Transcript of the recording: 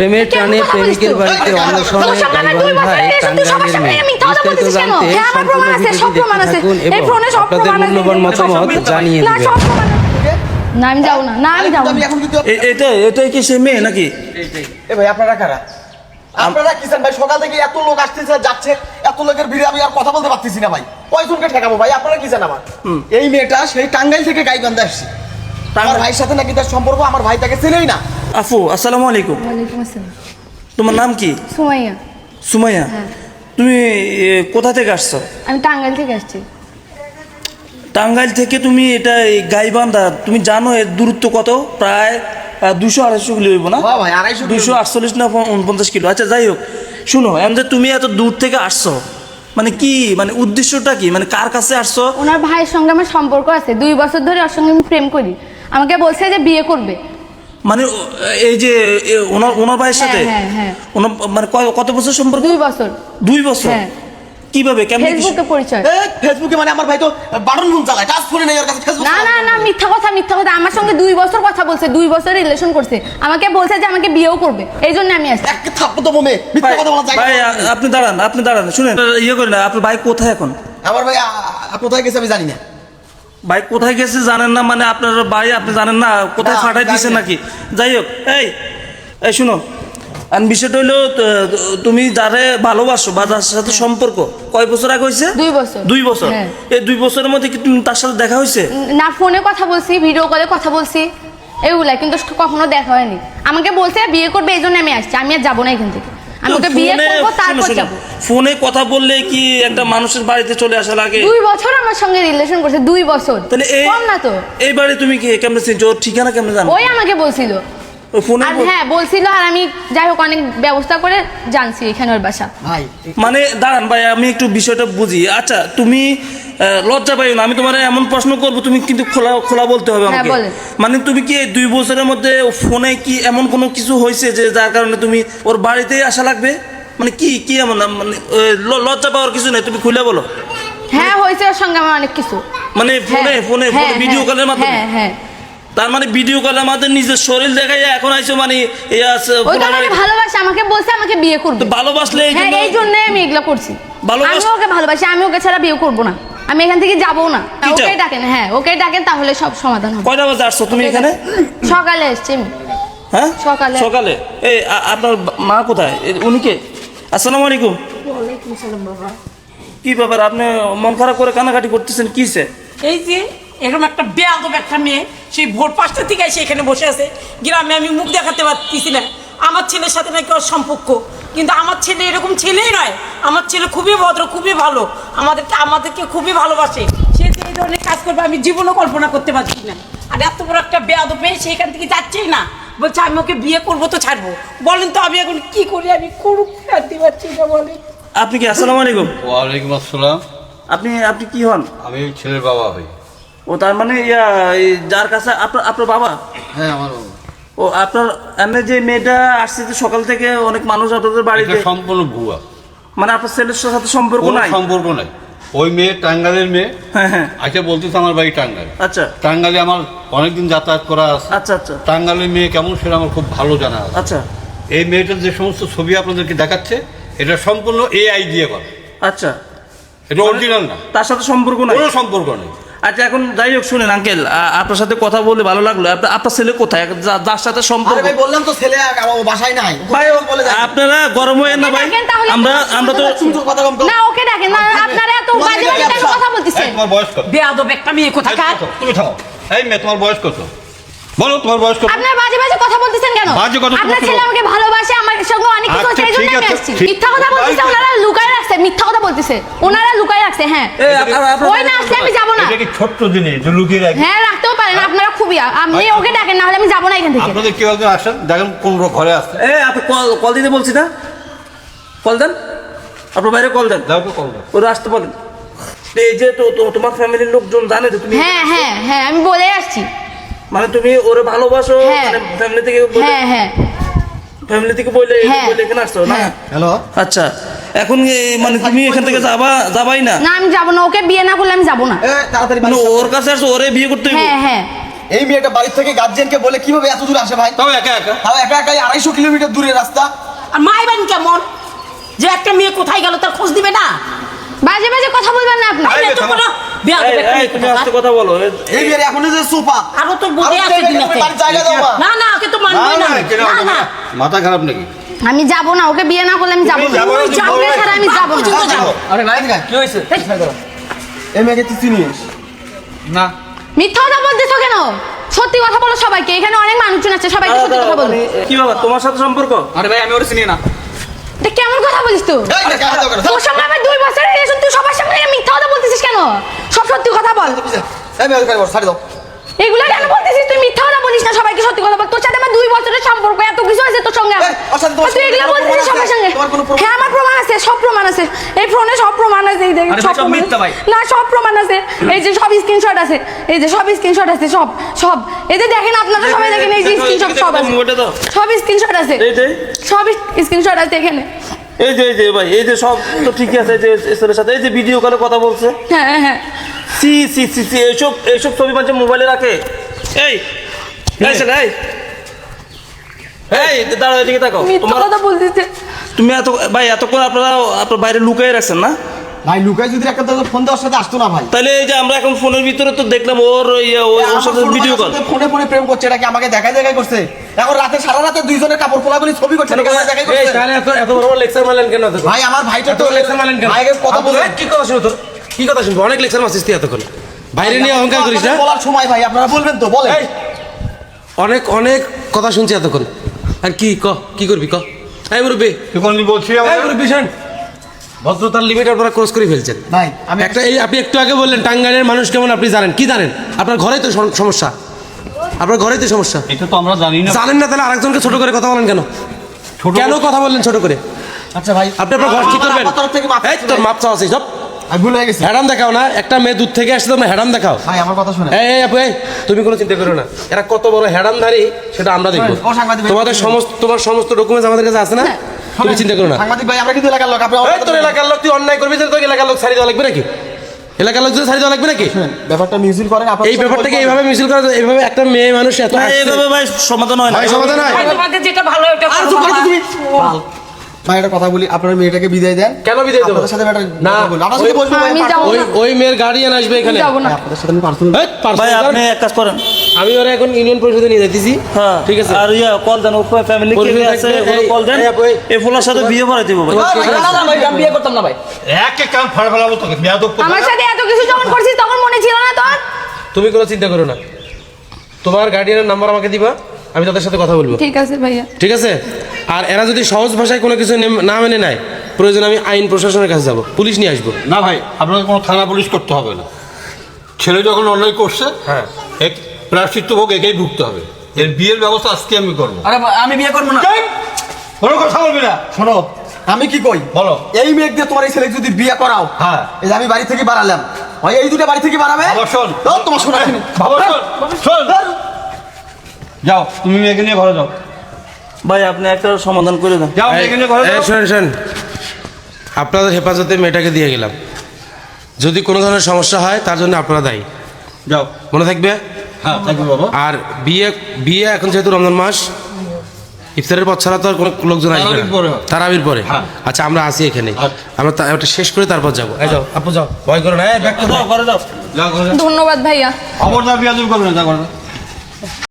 প্রেমের টানে প্রেমিকের বাড়িতে অন্বেষণে গাইবান্ধা ভাই টাঙ্গাইলের মেয়ে। বিস্তারিত জানতে সম্পূর্ণ ভিডিওটি দেখতে থাকুন এবং আপনাদের মূল্যবান মতামত জানিয়ে দিবেন। না আমি যাবো না, না আমি যাবো না। এটাই কি সে মেয়ে নাকি? এ ভাই আপনারা কারা? আপনারা কিছেন ভাই? সকাল থেকে এত লোক আসতেছে যাচ্ছে, এত লোকের ভিড়ে আমি আর কথা বলতে পারতেছি না ভাই। কয়জনকে ঠেকাবো ভাই? আপনারা কিছেন আমার? এই মেয়েটা সেই টাঙ্গাইল থেকে গাইবান্ধা আসছে। আমার ভাইয়ের সাথে নাকি তার সম্পর্ক, আমার ভাই তাকে চেনেই না। আফু আসসালামু আলাইকুম। ওয়ালাইকুম আসসালাম। তোমার নাম কি? সুমাইয়া। সুমাইয়া। হ্যাঁ। তুমি কোথা থেকে আসছো? আমি টাঙ্গাইল থেকে আসছি। টাঙ্গাইল থেকে তুমি এটা এই গাইবান্ধা, তুমি জানো এর দূরত্ব কত? প্রায় 200-250 কিলো হইব না? হ্যাঁ ভাই, 250 কিলো। 248 না 49 কিলো। আচ্ছা যাই হোক, শুনো এখন যে তুমি এত দূর থেকে আসছো, মানে কি, মানে উদ্দেশ্যটা কি, মানে কার কাছে আসছো? ওনার ভাইয়ের সঙ্গে আমার সম্পর্ক আছে, 2 বছর ধরে ওর সঙ্গে আমি প্রেম করি। আমাকে বলছে যে বিয়ে করবে। মানে এই যে ওনার ভাইয়ের সাথে হ্যাঁ, হ্যাঁ। ওনার মানে কত বছর সম্পর্ক? 2 বছর। 2 বছর? হ্যাঁ। কিভাবে, কেমনে? ফেসবুকে পরিচয়। ফেসবুকে মানে আমার ভাই তো বারণ ফোন চালায়, টাচ ফোনে নেই ওর কাছে ফেসবুক। না না না, মিথ্যা কথা মিথ্যা কথা। আমার সঙ্গে 2 বছর কথা বলছে, 2 বছর রিলেশন করছে। আমাকে বলছে যে আমাকে বিয়েও করবে, এই জন্য আমি আসছি। এক থাপ্পড় দেবো মে, মিথ্যা কথা বলা যায় না। ভাই আপনি দাঁড়ান শুনেন, ইয়ে করেন না, আপনার ভাই কোথায় এখন? আমার ভাই কোথায় গেছে আমি জানি না। ভাই কোথায় গেছে জানেন না? মানে আপনার ভাই আপনি জানেন না কোথায় না, ফাটাই দিছে জানি না। নাকি? যাই হোক, এই শুনো, আর বিষয়টা হইলো তুমি যারে ভালোবাসো বা যার সাথে সম্পর্ক কয় বছর আগে হয়েছে? 2 বছর। 2 বছর। হ্যাঁ। এই 2 বছরের মধ্যে কি তুমি তার সাথে দেখা হয়েছে? না, ফোনে কথা বলছি, ভিডিও কলে কথা বলছি, এগুলা, কিন্তু কখনো দেখা হয়নি। আমাকে বলছে বিয়ে করবে, এই জন্য আমি আসছি। আমি আর যাবো না এখান থেকে। আমি ওকে বিয়ে করবো, তারপর যাবো। ফোনে কথা বললে কি একটা মানুষের বাড়িতে চলে আসা লাগে? 2 বছর আমার সঙ্গে রিলেশন করছে, 2 বছর। তাহলে কম না তো। এই বাড়ি তুমি কি কেমনে চিনছো? ওর ঠিকানা কেমনে জানো? ওই আমাকে বলছিল। ওই ফোনে আর হ্যাঁ বলছিল, আর আমি যাই হোক অনেক ব্যবস্থা করে জানছি এখানে ওর বাসা। ভাই মানে দাঁড়ান ভাই, আমি একটু বিষয়টা বুঝি। আচ্ছা তুমি লজ্জা পাইও না, আমি তোমার এমন প্রশ্ন করবো, তুমি কিন্তু খোলা বলতে হবে হ্যাঁ, আমাকে। বলেন। মানে তুমি কি এই 2 বছরের মধ্যে ফোনে কি এমন কোনো কিছু হয়েছে যে যার কারণে তুমি ওর বাড়িতেই আসা লাগবে? মানে কি এমন, মানে লজ্জা পাওয়ার কিছু নেই, তুমি খুলে বলো। হ্যাঁ হয়েছে ওর সঙ্গে আমার অনেক কিছু। মানে ফোনে হ্যাঁ, ভিডিও হ্যাঁ, কলের মাধ্যমে? হ্যাঁ হ্যাঁ। তার মানে ভিডিও কলের মাধ্যমে নিজের শরীর দেখাই এখন আইছো, মানে ওই তো আমাকে ভালোবাসে, আমাকে বলছে আমাকে বিয়ে করবে। ভালোবাসলে এই হ্যাঁ, জন্য- এই জন্য আমি এগুলা করছি। ভালোবাস- আমি ওকে ভালোবাসি, আমি ওকে ছাড়া বিয়ে করবো না। আমি এখান থেকে যাবো না। কি চাও? ওকে ডাকেন, হ্যাঁ ওকে ডাকেন, তাহলে সব সমাধান হবে। কয়টা বাজে আসছো তুমি এখানে? সকালে এসছি আমি। হ্যাঁ সকালে। এই আপনার মা কোথায়? উনি কে? আসসালামু আলাইকুম। ওয়ালাইকুম সালাম বাবা। কি ব্যাপার, আপনি মন খারাপ করে কানাকাটি করতেছেন, কিসে? এই যে এরকম একটা বেয়াদব একটা মেয়ে, সেই ভোর 5টা থেকে এসে এখানে বসে আছে। গ্রামে আমি মুখ দেখাতে পারতেছি না। আমার ছেলের সাথে নাকি ওর সম্পর্ক, কিন্তু আমার ছেলে এরকম ছেলেই নয়। আমার ছেলে খুবই ভদ্র, খুবই ভালো, আমাদেরকে খুবই ভালোবাসে। সে যে এই ধরনের কাজ করবে আমি জীবনও কল্পনা করতে পারছি না। আর এত বড় একটা বেয়াদব মেয়ে, সে এখান থেকে যাচ্ছেই না, বলছে আমি ওকে বিয়ে করবো তো ছাড়বো। বলেন তো আমি এখন কি করি? আমি করুক ছাড়তে পারছি না, বলেন। আপনি কি? আসসালামু আলাইকুম। ওয়ালাইকুম আসসালাম। আপনি কি হন? আমি ছেলের বাবা হই। ও তার মানে যার কাছে আপনার বাবা? হ্যাঁ আমার বাবা। ও আপনার এমনি যে মেয়েটা আসছে যে সকাল থেকে অনেক মানুষ আপনাদের বাড়িতে, এটা সম্পূর্ণ ভুয়া, মানে আপনার ছেলের সাথে সম্পর্ক কোনো নাই? সম্পর্ক নাই। ওই মেয়ে টাঙ্গাইলের মেয়ে। হ্যাঁ। আচ্ছা বলতেছে আমার বাড়ি টাঙ্গাইল। আচ্ছা টাঙ্গাইলে আমার অনেকদিন যাতায়াত করা আছে। আচ্ছা। টাঙ্গাইলের মেয়ে কেমন সেটা আমার খুব ভালো জানা আছে। আচ্ছা এই মেয়েটার যে সমস্ত ছবি আপনাদেরকে দেখাচ্ছে, এটা সম্পূর্ণ AI দিয়ে করা। আচ্ছা। এটা অরিজিনাল না, তার সাথে সম্পর্ক নাই? কোনো সম্পর্ক নেই। আচ্ছা এখন যাই হোক, শুনেন আঙ্কেল, আপনার সাথে কথা বলে ভালো লাগলো। আপনার ছেলে কোথায়, যার সাথে আরে সম্পর্ক? ভাই বললাম তো ছেলে আমার বাসায় নাই। ভাই বলে যায় আপনারা গরম হয়ে না ভাই, দেখেন তাহলে আমরা তো কথা কম না, ওকে ডাকেন না। আপনারা এত বাজে বাজে কেন কথা বলতেছেন? এই, তোমার বয়স কত? বেয়াদব একটা মেয়ে কোথাকার। তুমি থামো। এই মেয়ে, তোমার বয়স কত? বলো তোমার বয়স কত? আপনারা বাজে বাজে কথা বলতেছেন কেন? বাজে কথা আপনার তুমি ছেলে বলো। আমাকে ভালোবাসে, আমার সঙ্গে অনেক কিছু আচ্ছা, হচ্ছে, এই জন্য ঠিক আমি আছে, আসছি। ঠিক- মিথ্যা কথা বলতেছে, ওনারা লুকায় রাখছে। মিথ্যা কথা বলতেছে, ওনারা লুকায় রাখছে। হ্যাঁ ওই না আসলে আমি যাবো না। এটা কি ছোট্ট জিনিস যে লুকিয়ে রাখি? হ্যাঁ রাখতেও পারেন আপনারা, খুবই। আপনি ওকে ডাকেন, না হলে আমি যাবো না এখান থেকে। আপনাদের কেউ একজন আসেন, দেখেন কোন ঘরে আসছে। আপনি কল দিতে বলছি না? কল দেন, আপনার বাইরে কল দেন, যাও তো কল দাও। ওরা আসতে বলেন। এই যে তোমার ফ্যামিলির লোকজন জানে তো তুমি, হ্যাঁ আমি বলে আসছি। মানে তুমি ওরে ভালোবাসো, হ্যাঁ। মানে ফ্যামিলি থেকে ফ্যামিলি থেকে বলে হ্যাঁ। এখানে আসছো না? হ্যালো। আচ্ছা এখন মানে তুমি এখান থেকে যাবাই না? না আমি যাবো না, ওকে বিয়ে না করলে আমি যাবো না। তাড়াতাড়ি মানে ওর কাছে আসছো, ওরে বিয়ে করতে হইব? হ্যাঁ এই মেয়েটা বাড়ির থেকে গার্জিয়ানকে বলে কিভাবে এত দূর আসে ভাই? তাও একা একা তাও একা একাই 250 কিলোমিটার দূরের রাস্তা। আর মাইবেন কেমন যে একটা মেয়ে কোথায় গেল তার খোঁজ দিবে না? বাজে বাজে কথা বলবেন না আপনি। এই তো কোনো বেয়াদব একটা মেয়ে তুমি আস্তে কোথাকার। কথা বলো এই মেয়ের এখন যে সোফা আরো তো বুঝে আরো আছে জায়গা দুনিয়াতে। বাড়ির জায়গা দাও মা। না না ওকে তো মানবই না। না না মাথা খারাপ নাকি? আমি যাব না, ওকে বিয়ে না করলে আমি যাব না। যাবো না, ওই যাবে ছাড়া আমি যাব না। পর্যন্ত যাবো। আরে নাই দেখা কি হইছে? এই মেয়েকে তুই চিনিস? না মিথ্যা কথা বলতেছো কেন? সত্যি কথা বলো সবাইকে, এখানে অনেক মানুষজন আছে, সবাইকে সত্যি কথা বলো। কি বাবা তোমার সাথে সম্পর্ক? আরে ভাই আমি ওরে চিনি না। এটা কেমন কথা বলিস তুই? এই দেখা দাও কেন? তোর সঙ্গে আমি 2 বছরের রিলেশন, তুই সবার সামনে মিথ্যা কথা বলতেছিস কেন? সব সত্যি কথা বল। এই মেয়ে কাছে ছাড়ি দাও। এগুলা কেন বলতেছিস? তুই মিথ্যা কথা বলিস না, সবাইকে সত্যি কথা বল। তোর সাথে আমার 2 বছরের সম্পর্ক, এত কিছু আছে তোর সঙ্গে আমার। এই, ওর সাথে তোমার আর তুই এগুলা কোনো বলতেছিস প্রমাণ সবার আছে? সঙ্গে? তোমার কোনো প্রমাণ? হ্যাঁ আমার প্রমাণ আছে, সব প্রমাণ আছে। এই ফোনে সব প্রমাণ আছে, এই দেখ আরে সব ভাই, সব প্রমাণ মিথ্যা ভাই। না, সব প্রমাণ আছে। এই যে সব স্ক্রিনশট আছে, এই যে সব স্ক্রিনশট আছে, সব সব এই যে দেখেন আপনারা সবাই দেখেন, এই যে স্ক্রিনশট সব আছে, মোবাইলটা দাও। সব স্ক্রিনশট আছে, এই যে সব স্ক্রিনশট আছে এখানে। এই যে ভাই এই যে সব তো ঠিকই আছে, এই যে এসের সাথে এই যে ভিডিও কলে কথা বলছে। হ্যাঁ হ্যাঁ সি সি সি সি এইসব ছবি মানুষ মোবাইলে রাখে। এই ছেলে, এই দাঁড়াও, এদিকে তাকাও। মিথ্যা কথা বলতেছে। তুমি ভাই এতক্ষণ আপনারা আপনার বাইরে লুকিয়ে রাখছেন না? ভাই লুকাই যদি একটা তো ফোন দেওয়ার সাথে আসতো না ভাই। তাহলে এই যে আমরা এখন ফোনের ভিতরে তো দেখলাম ওর ওর সাথে ভিডিও কল। ফোনে ফোনে প্রেম করছে, এটা কি আমাকে দেখাই দেখাই করছে? এখন রাতে সারা রাতে দুইজনের কাপড় খোলাখুলি ছবি করছে, এটা কেমন দেখাই করছে? এত বড় বড় লেকচার মারলেন কেন? ভাই আমার ভাইটা তো লেকচার মারলেন কেন? ভাইকে কথা বলে কি কথা শুনবো তোর? কি কথা শুনবো? অনেক লেকচার মারছিস তুই এতক্ষণ। বাইরে নিয়ে অহংকার করিস না। বলার সময় ভাই আপনারা বলবেন তো বলেন। এই, অনেক অনেক কথা শুনছি এতক্ষণ। আর কি করবি ক? এই মুরব্বি, তুই কোনদিন বলছিস এই আমাকে? মুরব্বি শোন, ভদ্রতার লিমিট আপনারা ক্রস করে ফেলছেন। ভাই আমি আপনি একটু আগে বললেন টাঙ্গাইলের মানুষ কেমন আপনি জানেন। কি জানেন? আপনার ঘরেই তো সমস্যা, আপনার ঘরেই তো সমস্যা। এটা তো আমরা জানি না। জানেন না তাহলে আরেকজনকে ছোট করে কথা বলেন কেন? ছোট কেন কথা বললেন ছোট করে? আচ্ছা ভাই আপনি আপনার ঘর ঠিক করবেন। আমার তরফ থেকে মাফ এই তোর মাপ চাওয়া আছে সব। আমি ভুল হয়ে গেছি হ্যাডাম দেখাও না, একটা মেয়ে দূর থেকে আসছে, তুমি হ্যাডাম দেখাও। ভাই আমার কথা শুনে। এই আপু, এই তুমি কোনো চিন্তা করো না, এরা কত বড় হ্যাডামধারী সেটা আমরা দেখবো। ও সাংবাদিক ভাই। তোমার সমস্ত ডকুমেন্টস আমাদের কাছে আছে না? তুমি চিন্তা করো না। সাংবাদিক ভাই আমরা কিন্তু এলাকার লোক, আপনি এই তোর এলাকার লোক, তুই অন্যায় করবি, তোর এলাকার লোক ছাড়ি দেওয়া লাগবে নাকি? এলাকার লোক ছাড়ি দেওয়া লাগবে নাকি? ব্যাপারটা মিউজিক করেন আপনারা। এই ব্যাপারটাকে এইভাবে মিছিল করা, এইভাবে একটা মেয়ে মানুষ এত না, আসছে। এইভাবে ভাই সমাধান হয় না। ভাই সমাধান হয়? ভাই, তোমাদের যেটা ভালো ওটা আর করো চুপ করো বাবা। তুমি। ভাই একটা কথা বলি, আপনার মেয়েটাকে বিদায় দেন। কেন বিদায় দেবো? আপনাদের সাথে একটা না, কথা বলি। আপনার সাথে বলবো ভাই, আমি যাবো না। ওই মেয়ের গার্ডিয়ান আসবে এখানে। যাব না। আপনাদের সাথে আমি পার্সোনাল এই, personal ভাই কারণ- আপনি এক কাজ করেন। আমি ওরা এখন ইউনিয়ন পরিষদে নিয়ে যাইতেছি। হ্যাঁ ঠিক আছে। আর কল দেন, ওর ফ্যামিলি কে পরিচয় আছে থাকলে, ওর কল দেন। এই আপু, এই। এই ফুলার সাথে বিয়ে পড়াই দিব ভাই। আমি বিয়ে করতাম না ভাই। এক এক কান ফাড়া ফেলাবো তোকে বেয়াদব কোথাকার। আমার সাথে এত কিছু যখন করছিস তখন মনে ছিল না তোর? তুমি কোনো চিন্তা করো না, তোমার গার্ডিয়ানের নাম্বার আমাকে দিবা, আমি তাদের সাথে কথা বলবো। ঠিক আছে ভাইয়া। ঠিক আছে। আর এরা যদি সহজ ভাষায় কোনো কিছু না মেনে নেয়, প্রয়োজন আমি আইন প্রশাসনের কাছে যাব, পুলিশ নিয়ে আসবো। না ভাই আপনাদের কোনো থানা পুলিশ করতে হবে না। ছেলে যখন অন্যায় করছে হ্যাঁ। এক প্রায়শ্চিত্ত ভোগ একেই ভুগতে হবে। এর বিয়ের ব্যবস্থা আজকে আমি করবো। আরে আমি বিয়ে করবো না। কোনো কথা বলবি না। শোনো আমি কি কই বলো। এই মেয়ে দিয়ে তোমার এই ছেলে যদি বিয়ে করাও, হ্যাঁ। এই যে আমি বাড়ি থেকে বাড়ালাম, ভাই এই দুটো বাড়ি থেকে বাড়াবে। বাবা শোন। দাও তোমার শোনা শুনি। বাবা শোন, শোন। যাও তুমি মেয়েকে নিয়ে ঘরে যাও। ভাই আপনি একটা সমাধান করে দেন। যাও মেয়েকে নিয়ে ঘরে যাও। শোনেন, আপনাদের হেফাজতে মেয়েটাকে দিয়ে গেলাম, যদি কোনো ধরনের সমস্যা হয় তার জন্য আপনারা দায়ী, যাও। মনে থাকবে। হ্যাঁ থাকবে বাবা। আর বিয়ে এখন যেহেতু রমজান মাস, ইফতারের পর ছাড়া তো আর কোনো লোকজন আসবে তারাবির পরে না। হয়। তারাবির পরে। হ্যাঁ। আচ্ছা আমরা আসি এখানে, আচ্ছা। আমরা ওটা শেষ করে তারপর যাবো। এই যাও আপু, যাও, ভয় করো না। এই, back করো। যাও, ঘরে যাও। যাও ঘরে যাও। ধন্যবাদ ভাইয়া। খবরদার বিয়াদবি করবে না, যা ঘরে যাও।